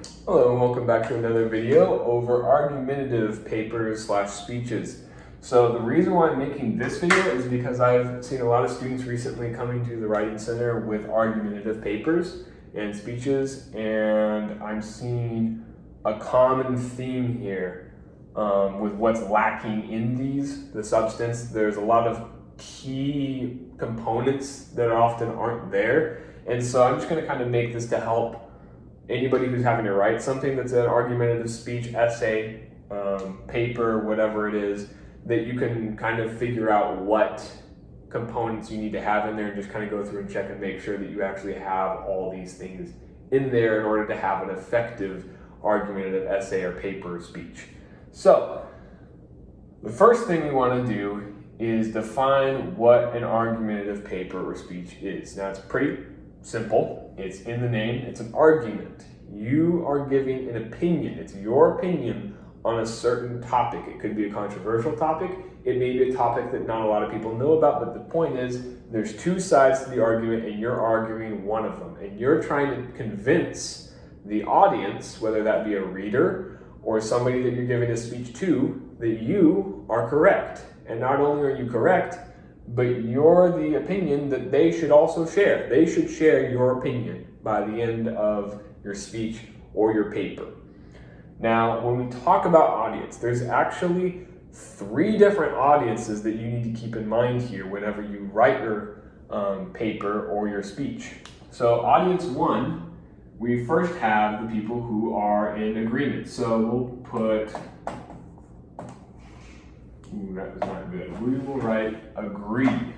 Hello and welcome back to another video over argumentative papers / speeches. So the reason why I'm making this video is because I've seen a lot of students recently coming to the Writing Center with argumentative papers and speeches, and I'm seeing a common theme here with what's lacking in these, the substance. There's a lot of key components that often aren't there, and so I'm just going to kind of make this to help anybody who's having to write something that's an argumentative speech, essay, paper, whatever it is, that you can kind of figure out what components you need to have in there and just kind of go through and check and make sure that you actually have all these things in there in order to have an effective argumentative essay or paper or speech. So the first thing we want to do is define what an argumentative paper or speech is. Now it's pretty simple. It's in the name. It's an argument. You are giving an opinion. It's your opinion on a certain topic. It could be a controversial topic. It may be a topic that not a lot of people know about, but the point is there's two sides to the argument and you're arguing one of them. And you're trying to convince the audience, whether that be a reader or somebody that you're giving a speech to, that you are correct. And not only are you correct, but you're the opinion that they should also share. They should share your opinion by the end of your speech or your paper. Now, when we talk about audience, there's actually 3 different audiences that you need to keep in mind here whenever you write your paper or your speech. So audience 1, we first have the people who are in agreement. So we'll put, that was not good. We will write agree.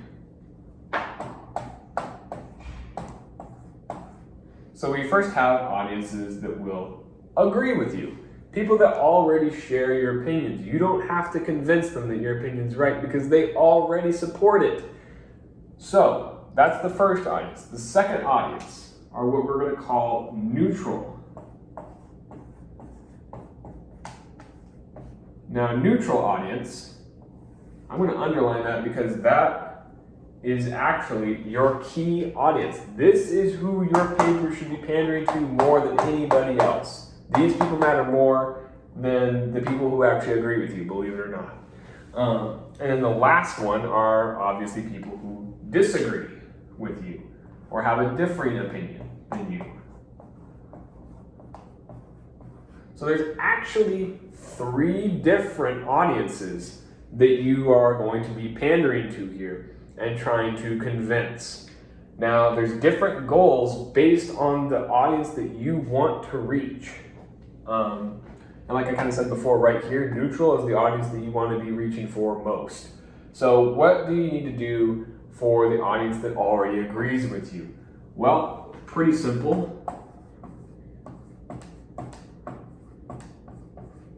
So we first have audiences that will agree with you. People that already share your opinions. You don't have to convince them that your opinion's right because they already support it. So that's the first audience. The second audience are what we're going to call neutral. Now, neutral audience, I'm going to underline that because that is actually your key audience. This is who your paper should be pandering to more than anybody else. These people matter more than the people who actually agree with you, believe it or not. And then the last one are obviously people who disagree with you or have a differing opinion than you. So there's actually 3 different audiences that you are going to be pandering to here and trying to convince. Now, there's different goals based on the audience that you want to reach. And like I kind of said before, right here, neutral is the audience that you want to be reaching for most. So what do you need to do for the audience that already agrees with you? Well, pretty simple.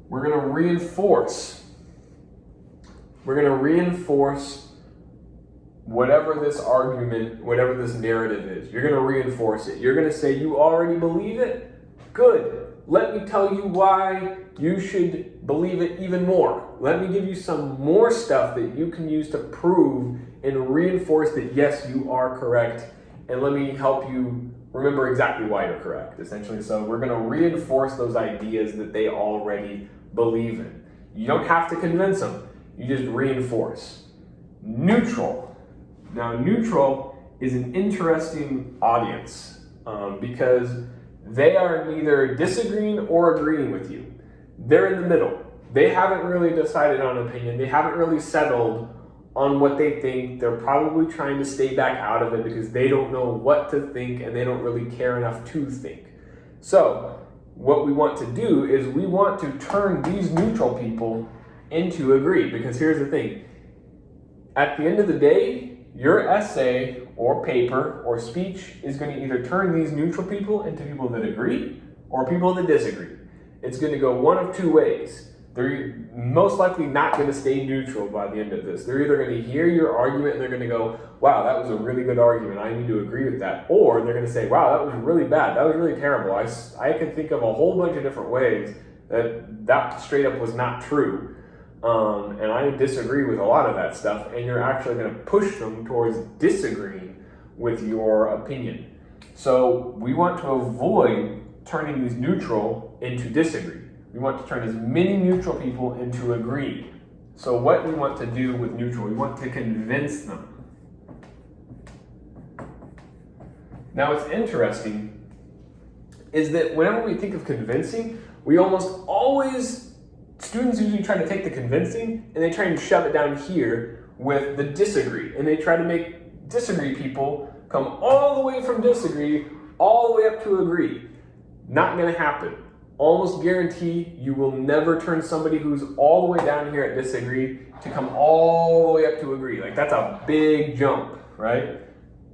We're going to reinforce whatever this argument, whatever this narrative is. You're going to reinforce it. You're going to say, you already believe it? Good. Let me tell you why you should believe it even more. Let me give you some more stuff that you can use to prove and reinforce that yes, you are correct. And let me help you remember exactly why you're correct, essentially. So we're going to reinforce those ideas that they already believe in. You don't have to convince them. You just reinforce. Neutral. Now, neutral is an interesting audience because they are neither disagreeing or agreeing with you. They're in the middle. They haven't really decided on an opinion. They haven't really settled on what they think. They're probably trying to stay back out of it because they don't know what to think and they don't really care enough to think. So what we want to do is we want to turn these neutral people into agree, because here's the thing. At the end of the day, your essay or paper or speech is going to either turn these neutral people into people that agree or people that disagree. It's going to go one of 2 ways. They're most likely not going to stay neutral by the end of this. They're either going to hear your argument and they're going to go, wow, that was a really good argument. I need to agree with that. Or they're going to say, wow, that was really bad. That was really terrible. I can think of a whole bunch of different ways that straight up was not true. And I disagree with a lot of that stuff, and you're actually going to push them towards disagreeing with your opinion. So we want to avoid turning these neutral into disagree. We want to turn as many neutral people into agree. So what we want to do with neutral, we want to convince them. Now what's interesting is that whenever we think of convincing, we almost always, students usually try to take the convincing and they try and shove it down here with the disagree. And they try to make disagree people come all the way from disagree all the way up to agree. Not going to happen. Almost guarantee you will never turn somebody who's all the way down here at disagree to come all the way up to agree. Like, that's a big jump, right?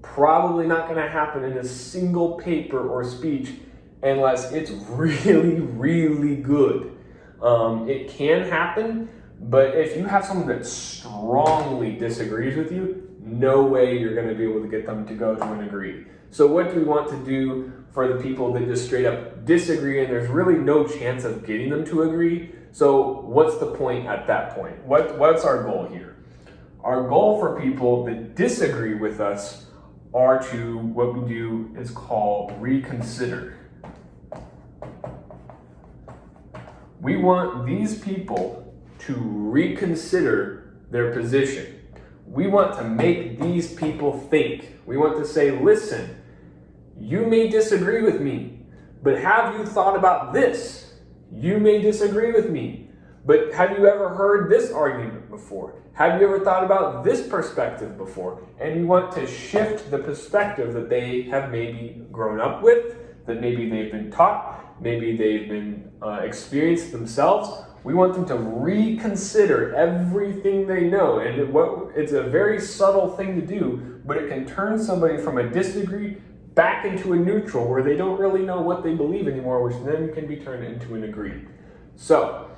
Probably not going to happen in a single paper or speech unless it's really, really good. It can happen, but if you have someone that strongly disagrees with you, no way you're going to be able to get them to go to an agree. So what do we want to do for the people that just straight up disagree and there's really no chance of getting them to agree? So what's the point at that point? What's our goal here? Our goal for people that disagree with us are to, what we do is called reconsider. We want these people to reconsider their position. We want to make these people think. We want to say, listen, you may disagree with me, but have you thought about this? You may disagree with me, but have you ever heard this argument before? Have you ever thought about this perspective before? And you want to shift the perspective that they have maybe grown up with, that maybe they've been taught, maybe they've been experienced themselves. We want them to reconsider everything they know. And it's a very subtle thing to do, but it can turn somebody from a disagree back into a neutral where they don't really know what they believe anymore, which then can be turned into an agree. So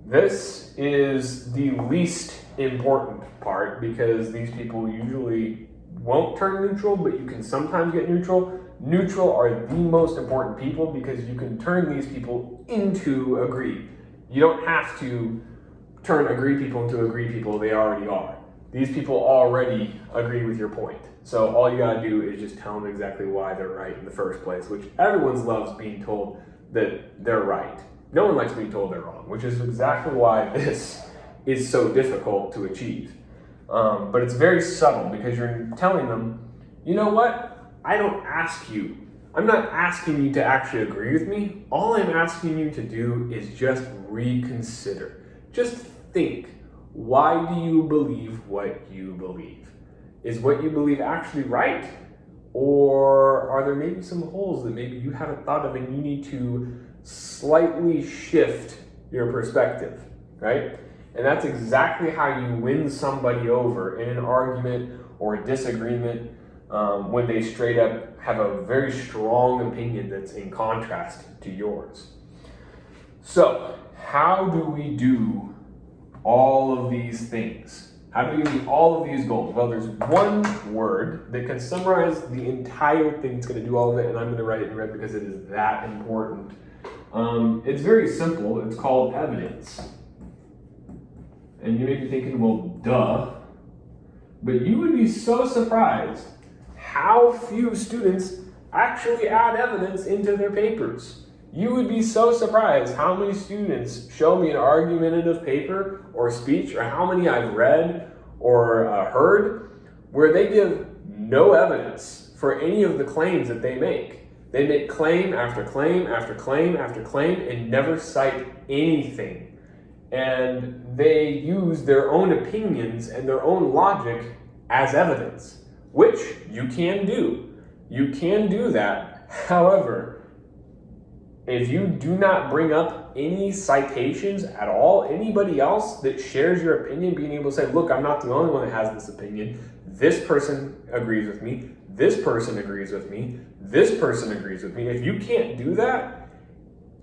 this is the least important part because these people usually won't turn neutral, but you can sometimes get neutral. Neutral are the most important people because you can turn these people into agree. You don't have to turn agree people into agree people, they already are. These people already agree with your point. So all you gotta do is just tell them exactly why they're right in the first place, which everyone loves being told that they're right. No one likes being told they're wrong, which is exactly why this is so difficult to achieve. But it's very subtle because you're telling them, you know what? I don't ask you. I'm not asking you to actually agree with me. All I'm asking you to do is just reconsider. Just think, why do you believe what you believe? Is what you believe actually right? Or are there maybe some holes that maybe you haven't thought of and you need to slightly shift your perspective, right? And that's exactly how you win somebody over in an argument or a disagreement when they straight up have a very strong opinion that's in contrast to yours. So, how do we do all of these things? How do we meet all of these goals? Well, there's one word that can summarize the entire thing. It's going to do all of it, and I'm going to write it in red because it is that important. It's very simple. It's called evidence. And you may be thinking, well, duh. But you would be so surprised how few students actually add evidence into their papers. You would be so surprised how many students show me an argumentative paper or speech, or how many I've read or heard, where they give no evidence for any of the claims that they make. They make claim after claim after claim after claim and never cite anything. And they use their own opinions and their own logic as evidence, which you can do. You can do that. However, if you do not bring up any citations at all, anybody else that shares your opinion, being able to say, look, I'm not the only one that has this opinion. This person agrees with me. This person agrees with me. This person agrees with me. If you can't do that,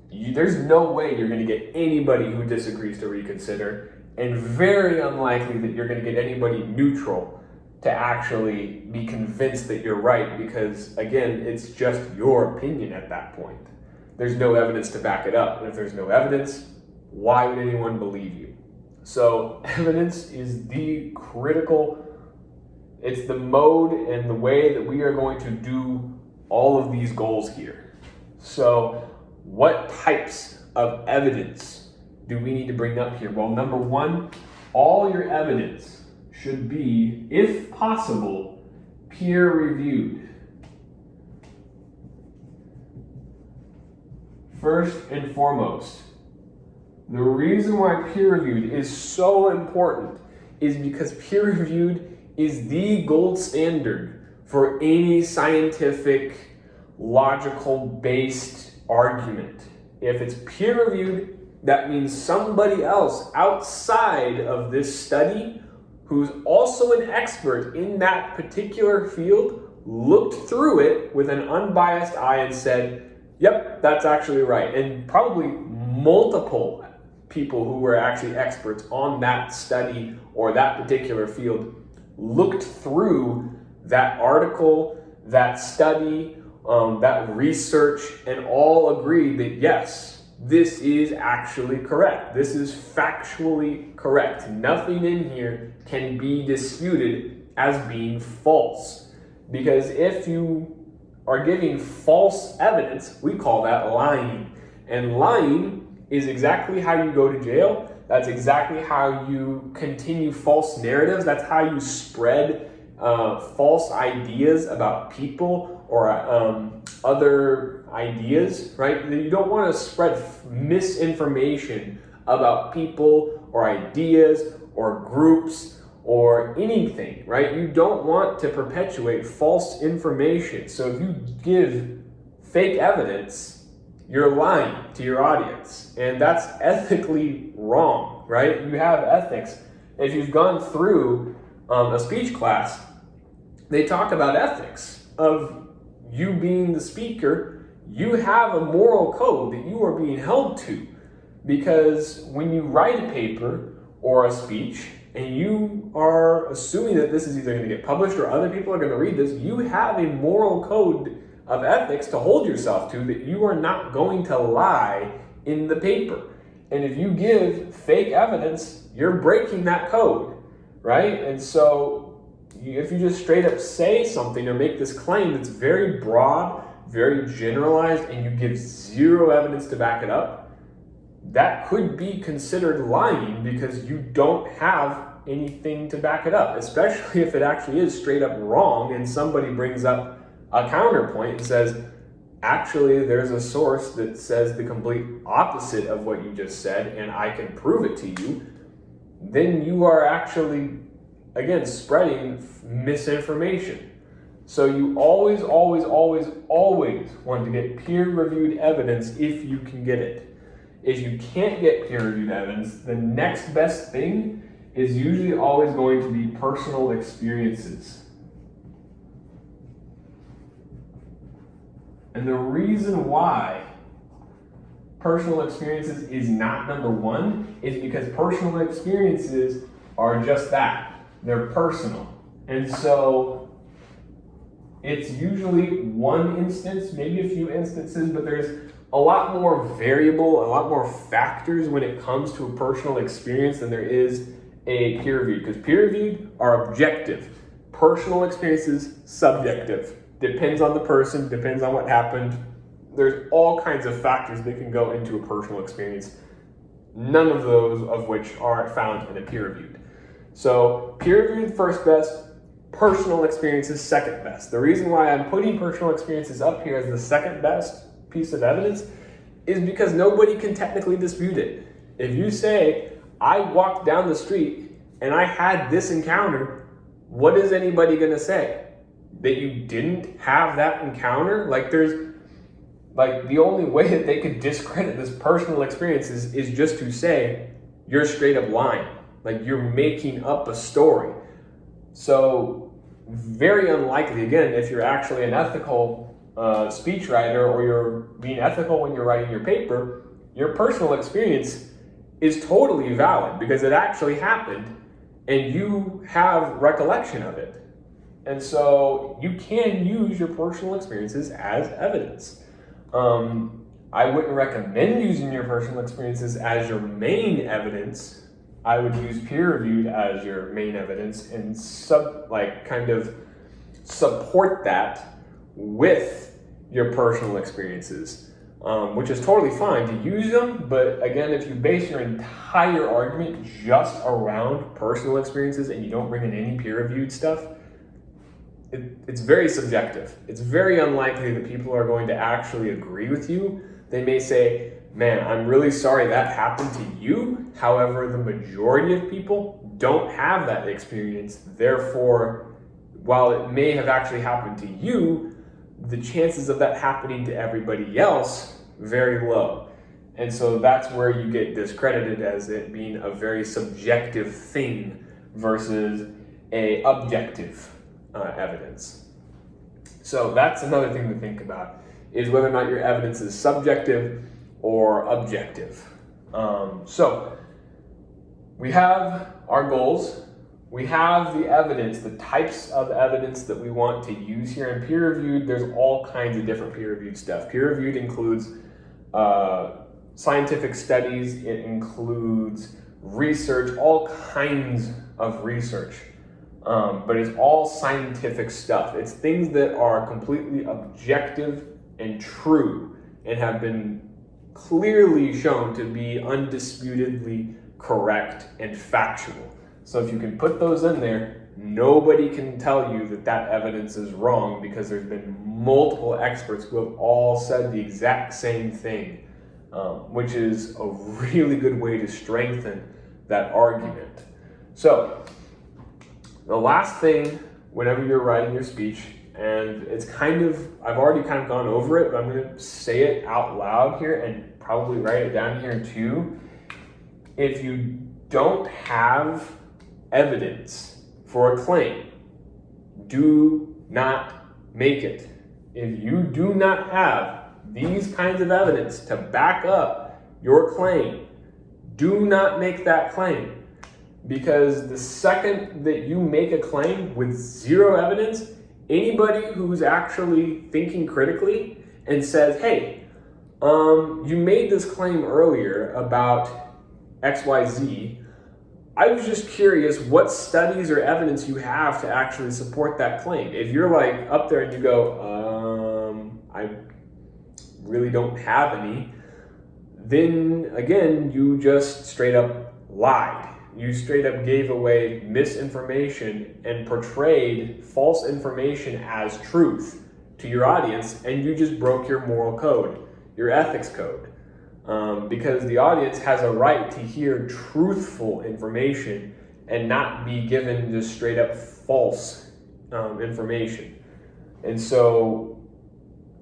there's no way you're going to get anybody who disagrees to reconsider, and very unlikely that you're going to get anybody neutral to actually be convinced that you're right, because again, it's just your opinion at that point. There's no evidence to back it up. And if there's no evidence, why would anyone believe you? So evidence is the critical, it's the mode and the way that we are going to do all of these goals here. So what types of evidence do we need to bring up here? Well, number one, all your evidence should be, if possible, peer-reviewed. First and foremost, the reason why peer-reviewed is so important is because peer-reviewed is the gold standard for any scientific, logical-based argument. If it's peer-reviewed, that means somebody else outside of this study who's also an expert in that particular field looked through it with an unbiased eye and said, yep, that's actually right. And probably multiple people who were actually experts on that study or that particular field looked through that article, that study, that research, and all agreed that yes, this is actually correct. This is factually correct. Nothing in here can be disputed as being false. Because if you are giving false evidence, we call that lying. And lying is exactly how you go to jail. That's exactly how you continue false narratives. That's how you spread false ideas about people or other ideas, right? You don't want to spread misinformation about people or ideas or groups or anything, right? You don't want to perpetuate false information. So if you give fake evidence, you're lying to your audience, and that's ethically wrong, right? You have ethics. If you've gone through a speech class, they talk about ethics of you being the speaker. You have a moral code that you are being held to, because when you write a paper or a speech and you are assuming that this is either going to get published or other people are going to read this, you have a moral code of ethics to hold yourself to, that you are not going to lie in the paper. And if you give fake evidence, you're breaking that code, right? And so if you just straight up say something or make this claim that's very broad, very generalized, and you give zero evidence to back it up, that could be considered lying because you don't have anything to back it up, especially if it actually is straight up wrong and somebody brings up a counterpoint and says, actually, there's a source that says the complete opposite of what you just said, and I can prove it to you. Then you are actually, again, spreading misinformation. So you always, always, always, always want to get peer-reviewed evidence if you can get it. If you can't get peer-reviewed evidence, the next best thing is usually always going to be personal experiences. And the reason why personal experiences is not number one is because personal experiences are just that. They're personal. And so it's usually one instance, maybe a few instances, but there's a lot more variable, a lot more factors when it comes to a personal experience than there is a peer-reviewed. Because peer-reviewed are objective. Personal experiences, subjective. Depends on the person, depends on what happened. There's all kinds of factors that can go into a personal experience. None of those of which are found in a peer-reviewed. So peer-reviewed first best, personal experiences second best. The reason why I'm putting personal experiences up here as the second best piece of evidence is because nobody can technically dispute it. If you say, I walked down the street and I had this encounter, what is anybody going to say? That you didn't have that encounter? The only way that they could discredit this personal experience is just to say, you're straight up lying. Like, you're making up a story. So, very unlikely, again, if you're actually an ethical speechwriter or you're being ethical when you're writing your paper, your personal experience is totally valid because it actually happened and you have recollection of it. And so you can use your personal experiences as evidence. I wouldn't recommend using your personal experiences as your main evidence. I would use peer-reviewed as your main evidence and kind of support that with your personal experiences. which is totally fine to use them. But again, if you base your entire argument just around personal experiences and you don't bring in any peer-reviewed stuff, it's very subjective. It's very unlikely that people are going to actually agree with you. They may say, man, I'm really sorry that happened to you. However, the majority of people don't have that experience. Therefore, while it may have actually happened to you, the chances of that happening to everybody else, very low. And so that's where you get discredited as it being a very subjective thing versus a objective evidence. So that's another thing to think about, is whether or not your evidence is subjective or objective. So we have our goals, we have the evidence, the types of evidence that we want to use here. And peer-reviewed, there's all kinds of different peer-reviewed stuff. Peer-reviewed includes scientific studies, it includes research, all kinds of research. But it's all scientific stuff. It's things that are completely objective and true and have been clearly shown to be undisputedly correct and factual. So if you can put those in there, nobody can tell you that that evidence is wrong, because there's been multiple experts who have all said the exact same thing, which is a really good way to strengthen that argument. So the last thing, whenever you're writing your speech, and it's kind of, I've already kind of gone over it, but I'm going to say it out loud here and probably write it down here too. If you don't have evidence for a claim, do not make it. If you do not have these kinds of evidence to back up your claim, do not make that claim. Because the second that you make a claim with zero evidence, anybody who's actually thinking critically and says, hey, you made this claim earlier about XYZ, I was just curious what studies or evidence you have to actually support that claim. If you're like up there and you go, I really don't have any, then again, you just straight up lied. You straight up gave away misinformation and portrayed false information as truth to your audience, and you just broke your moral code, your ethics code. Because the audience has a right to hear truthful information and not be given just straight up false information. And so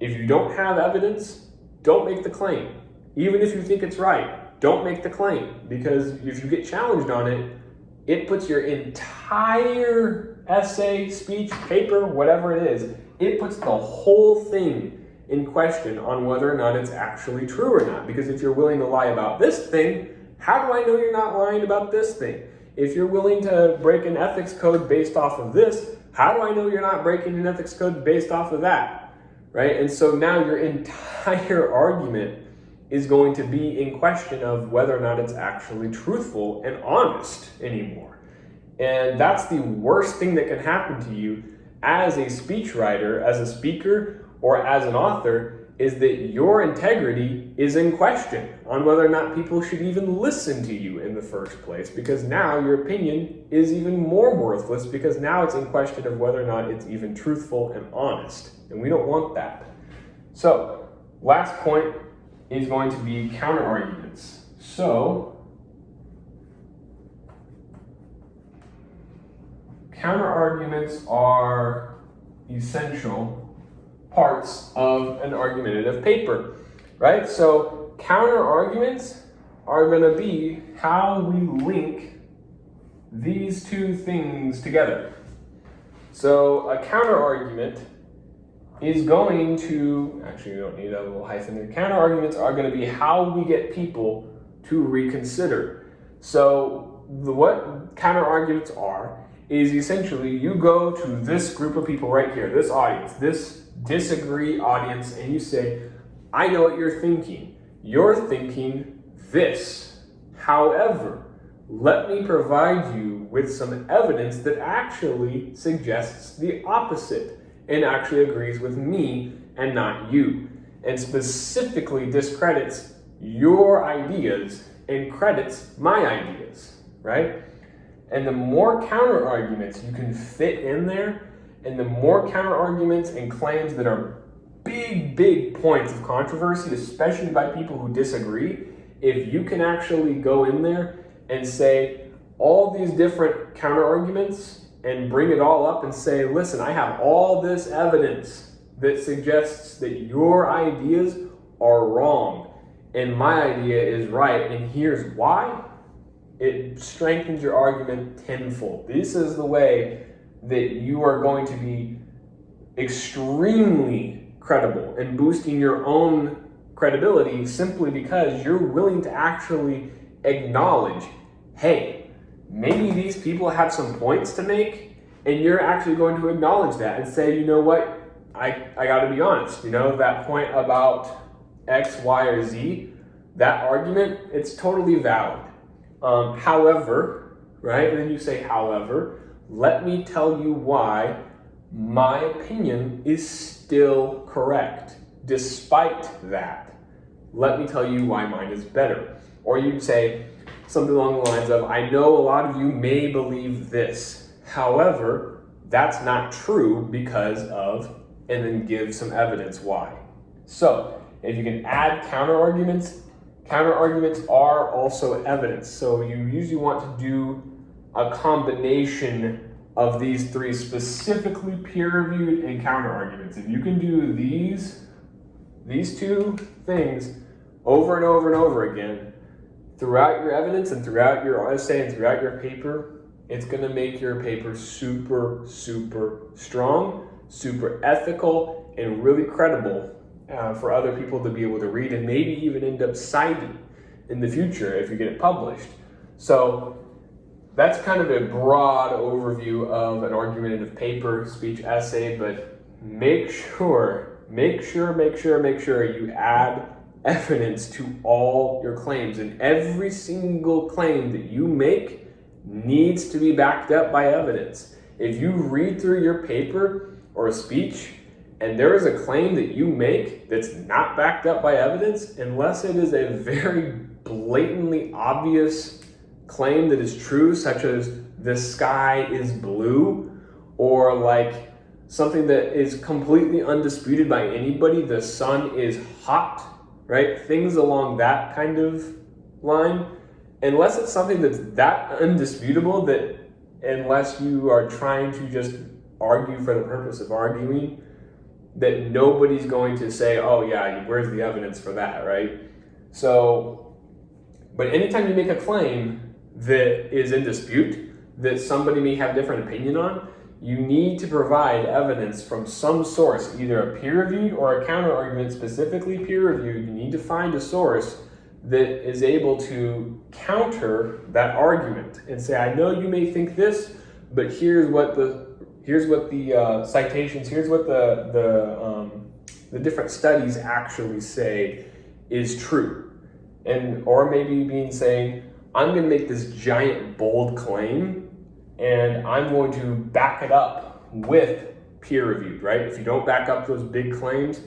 if you don't have evidence, don't make the claim. Even if you think it's right, don't make the claim, because if you get challenged on it, it puts your entire essay, speech, paper, whatever it is, it puts the whole thing in question on whether or not it's actually true or not. Because if you're willing to lie about this thing, how do I know you're not lying about this thing? If you're willing to break an ethics code based off of this, how do I know you're not breaking an ethics code based off of that? Right? And so now your entire argument is going to be in question of whether or not it's actually truthful and honest anymore. And that's the worst thing that can happen to you as a speechwriter, as a speaker, or as an author, is that your integrity is in question on whether or not people should even listen to you in the first place, because now your opinion is even more worthless, because now it's in question of whether or not it's even truthful and honest. And we don't want that. So, last point is going to be counter-arguments. So, counter-arguments are essential parts of an argumentative paper, right? So, counter-arguments are going to be how we link these two things together. So, a counter-argument is going to, actually we don't need a little hyphen there, counter-arguments are going to be how we get people to reconsider. So what counter-arguments are is essentially you go to this group of people right here, this audience, this disagree audience, and you say, I know what you're thinking. You're thinking this. However, let me provide you with some evidence that actually suggests the opposite and actually agrees with me and not you. and specifically discredits your ideas and credits my ideas, right? And the more counter arguments you can fit in there, and the more counter arguments and claims that are big points of controversy, especially by people who disagree, if you can actually go in there and say all these different counter arguments and bring it all up and say, listen, I have all this evidence that suggests that your ideas are wrong and my idea is right, and here's why, it strengthens your argument tenfold. This is the way that you are going to be extremely credible and boosting your own credibility simply because you're willing to actually acknowledge, hey, maybe these people have some points to make, and you're actually going to acknowledge that and say, you know what, I gotta be honest, that point about X, Y, or Z, that argument, it's totally valid. However, right, and then you say, however, let me tell you why my opinion is still correct. Despite that, let me tell you why mine is better. Or you'd say something along the lines of, I know a lot of you may believe this. However, that's not true because of, and then give some evidence why. So if you can add counter arguments are also evidence. So you usually want to do a combination of these three, specifically peer-reviewed and counter arguments. If you can do these two things over and over and over again throughout your evidence and throughout your essay and throughout your paper, it's going to make your paper super strong, super ethical, and really credible for other people to be able to read and maybe even end up citing in the future if you get it published. So that's kind of a broad overview of an argumentative paper, speech, essay, but make sure you add evidence to all your claims, and every single claim that you make needs to be backed up by evidence. If you read through your paper or a speech and there is a claim that you make that's not backed up by evidence, unless it is a very blatantly obvious claim that is true, such as the sky is blue, or like something that is completely undisputed by anybody, the sun is hot, right? Things along that kind of line. Unless it's something that's that undisputable that unless you are trying to just argue for the purpose of arguing, that nobody's going to say, oh yeah, where's the evidence for that, right? So, but anytime you make a claim that is in dispute, that somebody may have different opinion on, you need to provide evidence from some source, either a peer-reviewed or a counter-argument, specifically peer-reviewed. You need to find a source that is able to counter that argument and say, I know you may think this, but here's what the citations, here's what the different studies actually say is true. Or maybe saying, I'm going to make this giant bold claim and I'm going to back it up with peer reviewed, right? If you don't back up those big claims,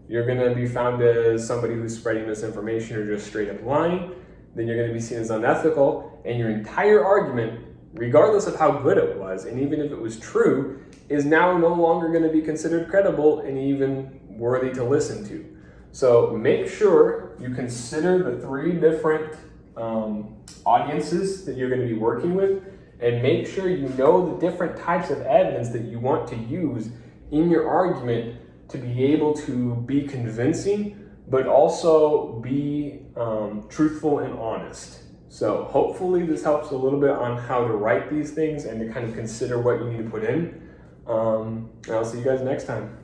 you're going to be found as somebody who's spreading misinformation or just straight up lying. Then you're going to be seen as unethical, and your entire argument, regardless of how good it was, and even if it was true, is now no longer going to be considered credible and even worthy to listen to. So make sure you consider the three different audiences that you're going to be working with, and make sure you know the different types of evidence that you want to use in your argument to be able to be convincing, but also be truthful and honest. So hopefully this helps a little bit on how to write these things and to kind of consider what you need to put in. And I'll see you guys next time.